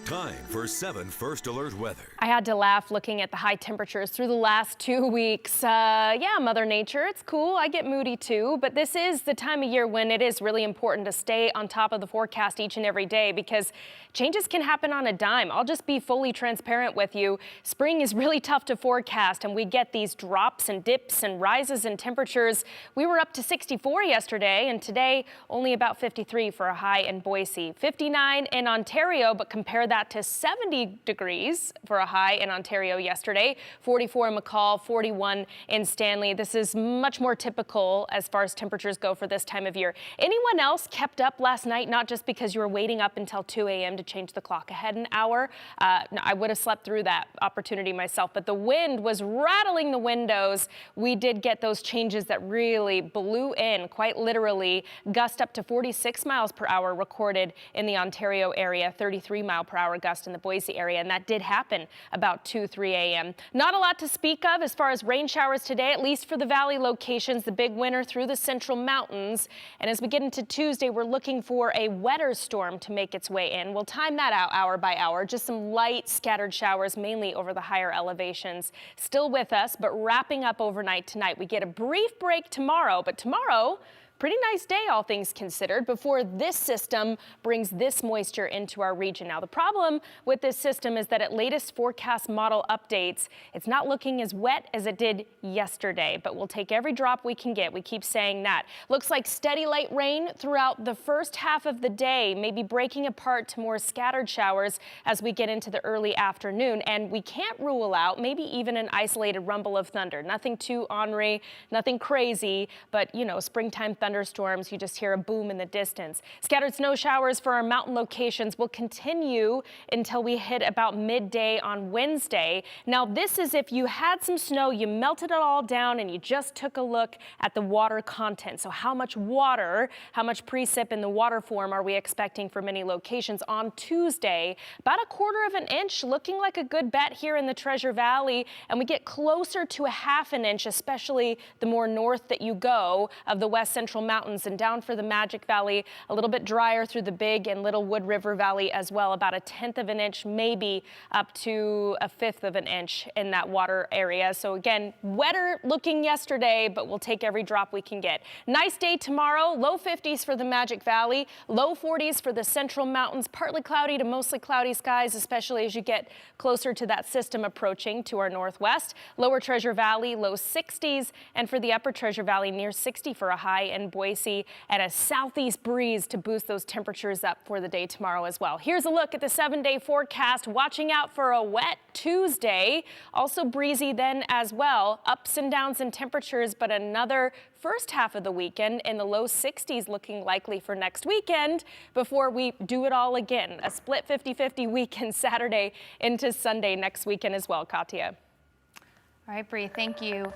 Time for 7 First Alert weather. I had to laugh looking at the high temperatures through the last 2 weeks. Yeah, Mother Nature, it's cool. I get moody too, but this is the time of year when it is really important to stay on top of the forecast each and every day because changes can happen on a dime. I'll just be fully transparent with you. Spring is really tough to forecast and we get these drops and dips and rises in temperatures. We were up to 64 yesterday and today only about 53 for a high in Boise. 59 in Ontario, but compare that to 70 degrees for a high in Ontario yesterday, 44 in McCall, 41 in Stanley. This is much more typical as far as temperatures go for this time of year. Anyone else kept up last night, not just because you were waiting up until 2 a.m. to change the clock ahead an hour? I would have slept through that opportunity myself, but the wind was rattling the windows. We did get those changes that really blew in, quite literally. Gust up to 46 miles per hour recorded in the Ontario area, 33 mile per hour gust in the Boise area, and that did happen about 2-3 a.m. Not a lot to speak of as far as rain showers today, at least for the valley locations, the big winter through the central mountains. And as we get into Tuesday, we're looking for a wetter storm to make its way in. We'll time that out hour by hour. Just some light scattered showers, mainly over the higher elevations. Still with us, but wrapping up overnight tonight. We get a brief break tomorrow, but tomorrow, pretty nice day, all things considered, before this system brings this moisture into our region. Now, the problem with this system is that at latest forecast model updates, it's not looking as wet as it did yesterday, but we'll take every drop we can get. We keep saying that. Looks like steady light rain throughout the first half of the day, maybe breaking apart to more scattered showers as we get into the early afternoon. And we can't rule out maybe even an isolated rumble of thunder. Nothing too ornery, nothing crazy, but, you know, springtime thunderstorms, you just hear a boom in the distance. Scattered snow showers for our mountain locations will continue until we hit about midday on Wednesday. Now, this is if you had some snow, you melted it all down, and you just took a look at the water content. So how much water, how much precip in the water form are we expecting for many locations on Tuesday? About 1/4 of an inch, looking like a good bet here in the Treasure Valley, and we get closer to a 1/2 an inch, especially the more north that you go of the west central mountains and down for the Magic Valley. A little bit drier through the Big and Little Wood River Valley as well, about 1/10 of an inch, maybe up to 1/5 of an inch in that water area. So again, wetter looking yesterday, but we'll take every drop we can get. Nice day tomorrow, low 50s for the Magic Valley, low 40s for the central mountains, partly cloudy to mostly cloudy skies, especially as you get closer to that system approaching to our northwest. Lower Treasure Valley, low 60s, and for the upper Treasure Valley, near 60 for a high in Boise, and a southeast breeze to boost those temperatures up for the day tomorrow as well. Here's a look at the 7-day forecast. Watching out for a wet Tuesday, also breezy then as well. Ups and downs in temperatures, but another first half of the weekend in the low 60s looking likely for next weekend before we do it all again. A split 50-50 weekend Saturday into Sunday next weekend as well, Katya. All right, Bree, thank you.